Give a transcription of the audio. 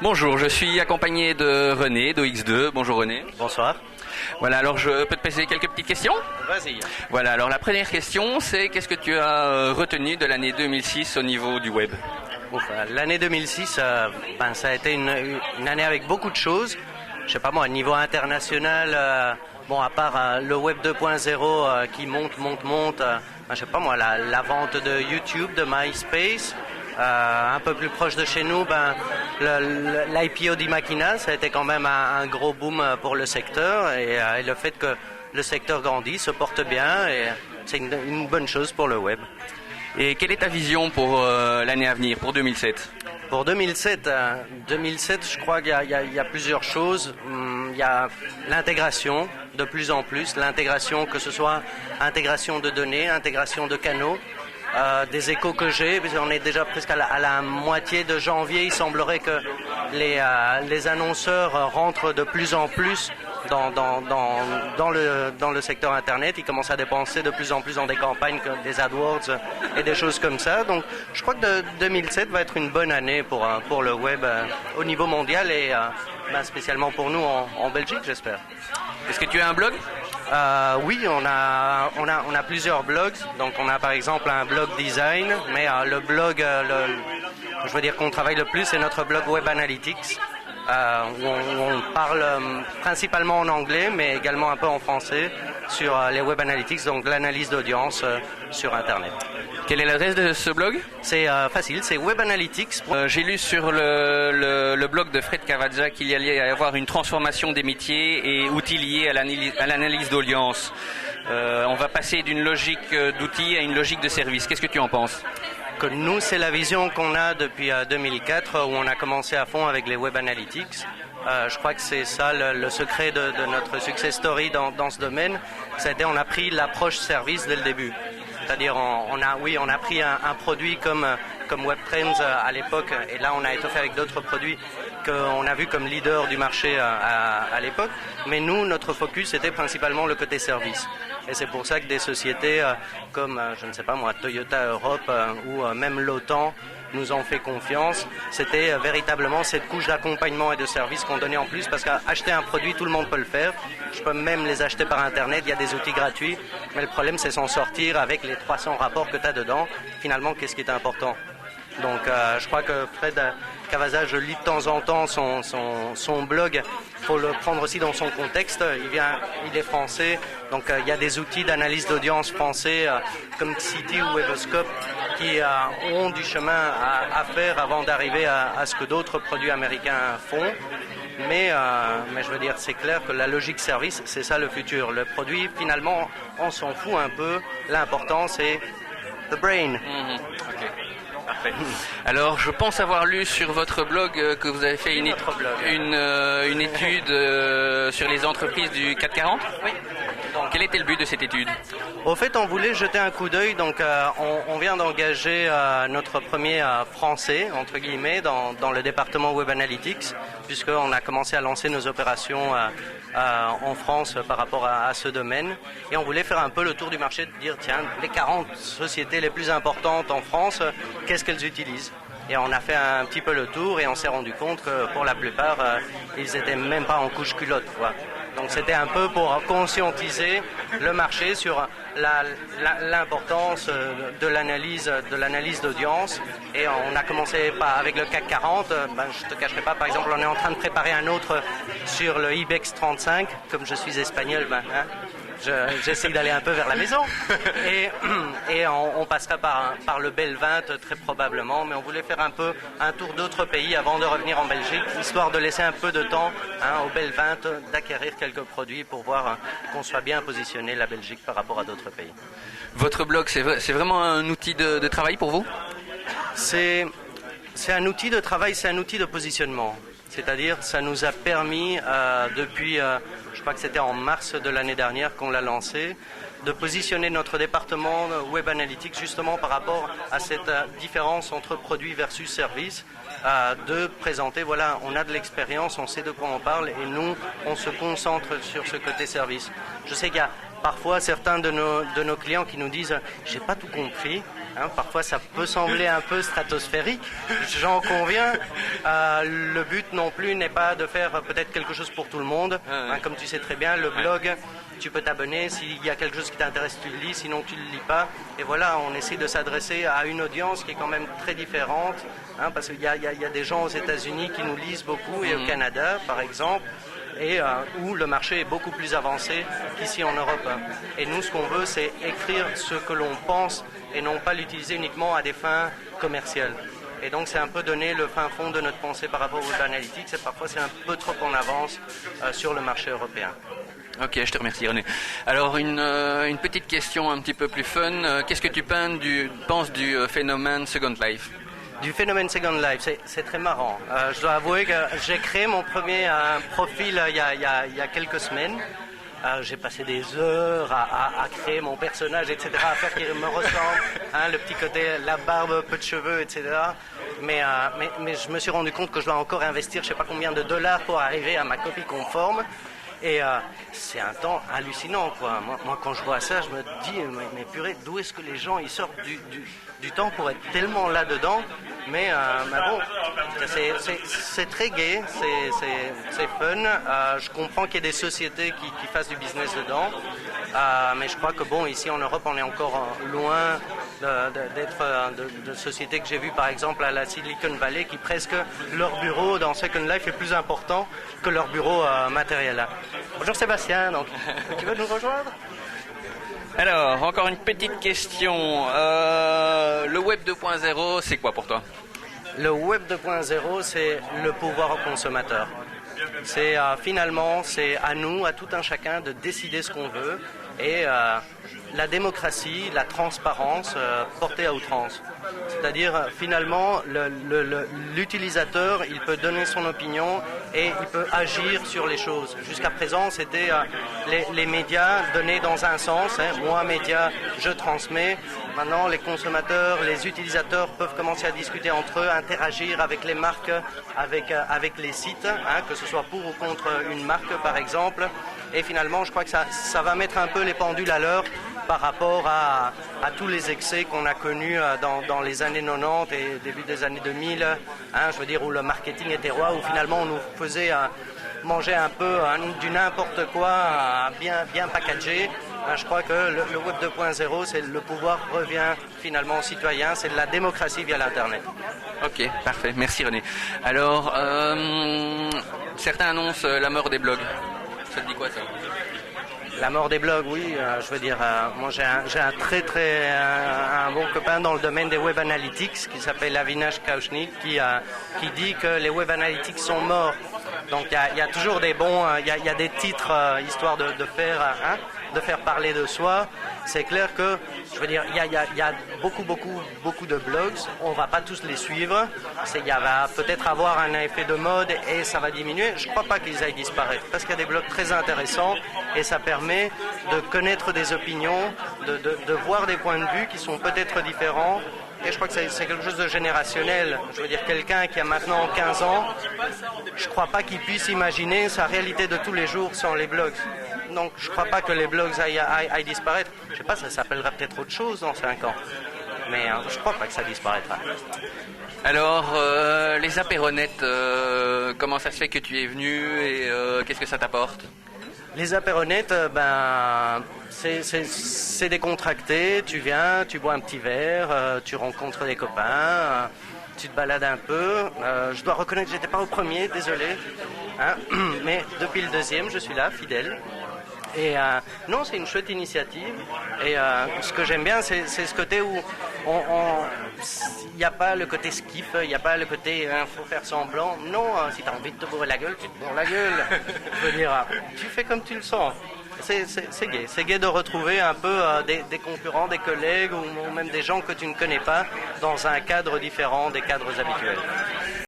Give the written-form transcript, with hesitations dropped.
Bonjour, je suis accompagné de René d'OX2. Bonjour René. Bonsoir. Voilà, alors je peux te poser quelques petites questions? Vas-y. Voilà, alors la première question, c'est qu'est-ce que tu as retenu de l'année 2006 au niveau du web? L'année 2006, ça a été une année avec beaucoup de choses. Je sais pas moi, niveau international, à part le web 2.0 qui monte, je sais pas moi, la vente de YouTube, de MySpace. Un peu plus proche de chez nous, l'IPO d'Imakina, ça a été quand même un gros boom pour le secteur et le fait que le secteur grandit, se porte bien et c'est une bonne chose pour le web. Et quelle est ta vision pour l'année à venir, pour 2007? Pour 2007, je crois qu'il y a plusieurs choses. Il y a l'intégration, de plus en plus, l'intégration, que ce soit intégration de données, intégration de canaux. Des échos que j'ai, on est déjà presque à la moitié de janvier, il semblerait que les annonceurs rentrent de plus en plus dans le secteur Internet. Ils commencent à dépenser de plus en plus dans des campagnes, des AdWords et des choses comme ça. Donc je crois que 2007 va être une bonne année pour le web au niveau mondial et spécialement pour nous en Belgique, j'espère. Est-ce que tu as un blog? Oui, on a plusieurs blogs. Donc on a par exemple un blog design, mais le blog, je veux dire qu'on travaille le plus, c'est notre blog Web Analytics, où on parle principalement en anglais, mais également un peu en français sur les Web Analytics, donc l'analyse d'audience sur Internet. Quelle est l'adresse de ce blog? C'est facile, c'est Web Analytics. J'ai lu sur le blog de Fred Cavazza qu'il y allait y avoir une transformation des métiers et outils liés à l'analyse d'audience. On va passer d'une logique d'outils à une logique de service. Qu'est-ce que tu en penses? Que nous, c'est la vision qu'on a depuis 2004, où on a commencé à fond avec les Web Analytics. Je crois que c'est ça le secret de notre success story dans ce domaine. On a pris l'approche service dès le début. C'est-à-dire, on a pris un produit comme WebTrends à l'époque, et là on a étoffé avec d'autres produits qu'on a vu comme leader du marché à l'époque. Mais nous, notre focus était principalement le côté service. Et c'est pour ça que des sociétés comme, je ne sais pas moi, Toyota Europe ou même l'OTAN nous ont fait confiance. C'était véritablement cette couche d'accompagnement et de service qu'on donnait en plus, parce qu'acheter un produit, tout le monde peut le faire. Je peux même les acheter par Internet, il y a des outils gratuits. Mais le problème, c'est s'en sortir avec les 300 rapports que tu as dedans. Finalement, qu'est-ce qui est important? Donc je crois que Fred Cavazza, je lis de temps en temps son blog. Il faut le prendre aussi dans son contexte. Il est français, donc il y a des outils d'analyse d'audience français comme City ou Weboscope qui ont du chemin à faire avant d'arriver à ce que d'autres produits américains font. Mais je veux dire, c'est clair que la logique service, c'est ça le futur. Le produit, finalement, on s'en fout un peu. L'important, c'est the brain. Okay. Parfait. Alors, je pense avoir lu sur votre blog que vous avez fait une étude sur les entreprises du CAC 40. Oui. Quel était le but de cette étude? Au fait, on voulait jeter un coup d'œil. Donc, on vient d'engager notre premier français, entre guillemets, dans le département Web Analytics, puisqu'on a commencé à lancer nos opérations en France par rapport à ce domaine. Et on voulait faire un peu le tour du marché, de dire, tiens, les 40 sociétés les plus importantes en France, qu'est-ce qu'elles utilisent? Et on a fait un petit peu le tour et on s'est rendu compte que pour la plupart, ils n'étaient même pas en couche culotte, quoi. Donc c'était un peu pour conscientiser le marché sur l'importance de l'analyse d'audience. Et on a commencé avec le CAC 40. Je te cacherai pas, par exemple, on est en train de préparer un autre sur le IBEX 35. Comme je suis espagnol, j'essaie d'aller un peu vers la maison. Et on passera par le BEL 20 très probablement. Mais on voulait faire un peu un tour d'autres pays avant de revenir en Belgique, histoire de laisser un peu de temps au BEL 20 d'acquérir quelques produits pour voir qu'on soit bien positionné, la Belgique, par rapport à d'autres pays. Votre blog, c'est vraiment un outil de travail pour vous? C'est un outil de travail, c'est un outil de positionnement. C'est-à-dire, ça nous a permis, depuis, je crois que c'était en mars de l'année dernière qu'on l'a lancé, de positionner notre département Web Analytics justement par rapport à cette différence entre produit versus service, de présenter, voilà, on a de l'expérience, on sait de quoi on parle et nous, on se concentre sur ce côté service. Je sais qu'il y a parfois certains de nos clients qui nous disent « j'ai pas tout compris ». Parfois, ça peut sembler un peu stratosphérique, j'en conviens. Le but non plus n'est pas de faire peut-être quelque chose pour tout le monde. Comme tu sais très bien, le blog, tu peux t'abonner. S'il y a quelque chose qui t'intéresse, tu le lis, sinon tu ne le lis pas. Et voilà, on essaie de s'adresser à une audience qui est quand même très différente. Parce qu'il y a des gens aux États-Unis qui nous lisent beaucoup, et au Canada, par exemple. Et où le marché est beaucoup plus avancé qu'ici en Europe. Et nous, ce qu'on veut, c'est écrire ce que l'on pense et non pas l'utiliser uniquement à des fins commerciales. Et donc, c'est un peu donner le fin fond de notre pensée par rapport au Web Analytics, et parfois, c'est un peu trop en avance sur le marché européen. Ok, je te remercie René. Alors, une petite question un petit peu plus fun. Qu'est-ce que tu penses du phénomène Second Life ? Du phénomène Second Life, c'est très marrant. Je dois avouer que j'ai créé mon premier profil il y a quelques semaines. J'ai passé des heures à créer mon personnage, etc., à faire qu'il me ressemble, le petit côté, la barbe, peu de cheveux, etc. Mais je me suis rendu compte que je dois encore investir je ne sais pas combien de dollars pour arriver à ma copie conforme. Et c'est un temps hallucinant, quoi. Moi, quand je vois ça, je me dis, mais purée, d'où est-ce que les gens ils sortent du temps pour être tellement là-dedans? Mais bon, c'est très gai, c'est fun. Je comprends qu'il y ait des sociétés qui fassent du business dedans. Mais je crois que bon, ici en Europe, on est encore loin d'être de sociétés que j'ai vues, par exemple, à la Silicon Valley, qui presque leur bureau dans Second Life est plus important que leur bureau matériel. Bonjour Sébastien, donc tu veux nous rejoindre? Alors, encore une petite question. Le Web 2.0, c'est quoi pour toi? Le Web 2.0, c'est le pouvoir au consommateur. C'est finalement, c'est à nous, à tout un chacun, de décider ce qu'on veut. Et la démocratie, la transparence portée à outrance. C'est-à-dire, finalement, l'utilisateur, il peut donner son opinion et il peut agir sur les choses. Jusqu'à présent, c'était les médias donnés dans un sens. Moi, média, je transmets. Maintenant, les consommateurs, les utilisateurs peuvent commencer à discuter entre eux, interagir avec les marques, avec les sites, que ce soit pour ou contre une marque, par exemple. Et finalement, je crois que ça va mettre un peu les pendules à l'heure par rapport à tous les excès qu'on a connus dans les années 90 et début des années 2000, je veux dire, où le marketing était roi, où finalement on nous faisait manger un peu du n'importe quoi, bien packagé. Je crois que le Web 2.0, c'est le pouvoir revient finalement aux citoyens, c'est de la démocratie via l'Internet. Ok, parfait, merci René. Alors, certains annoncent la mort des blogs. Ça te dit quoi ça? La mort des blogs, oui. Je veux dire, moi j'ai un bon copain dans le domaine des Web Analytics qui s'appelle Avinash Kaushnik qui dit que les Web Analytics sont morts. Donc il y a toujours des bons, il y a des titres histoire de faire parler de soi. C'est clair que, je veux dire, il y a beaucoup de blogs. On va pas tous les suivre. Il va peut-être avoir un effet de mode et ça va diminuer. Je crois pas qu'ils aillent disparaître parce qu'il y a des blogs très intéressants et ça permet de connaître des opinions, de voir des points de vue qui sont peut-être différents. Et je crois que c'est quelque chose de générationnel. Je veux dire, quelqu'un qui a maintenant 15 ans, je ne crois pas qu'il puisse imaginer sa réalité de tous les jours sans les blogs. Donc je ne crois pas que les blogs aillent disparaître. Je ne sais pas, ça s'appellera peut-être autre chose dans 5 ans. Mais je ne crois pas que ça disparaîtra. Alors, les apéronettes, comment ça se fait que tu es venu et qu'est-ce que ça t'apporte? Les apéronettes, c'est décontracté. Tu viens, tu bois un petit verre, tu rencontres des copains, tu te balades un peu. Je dois reconnaître que j'étais pas au premier, désolé. Mais depuis le deuxième, je suis là, fidèle. Et non, c'est une chouette initiative. Et ce que j'aime bien, c'est ce côté où il n'y a pas le côté skiff, il n'y a pas le côté faut faire semblant. Non, si tu as envie de te bourrer la gueule, tu te bourres la gueule. Je veux dire, tu fais comme tu le sens. C'est gai. C'est gai de retrouver un peu des concurrents, des collègues ou même des gens que tu ne connais pas dans un cadre différent des cadres habituels.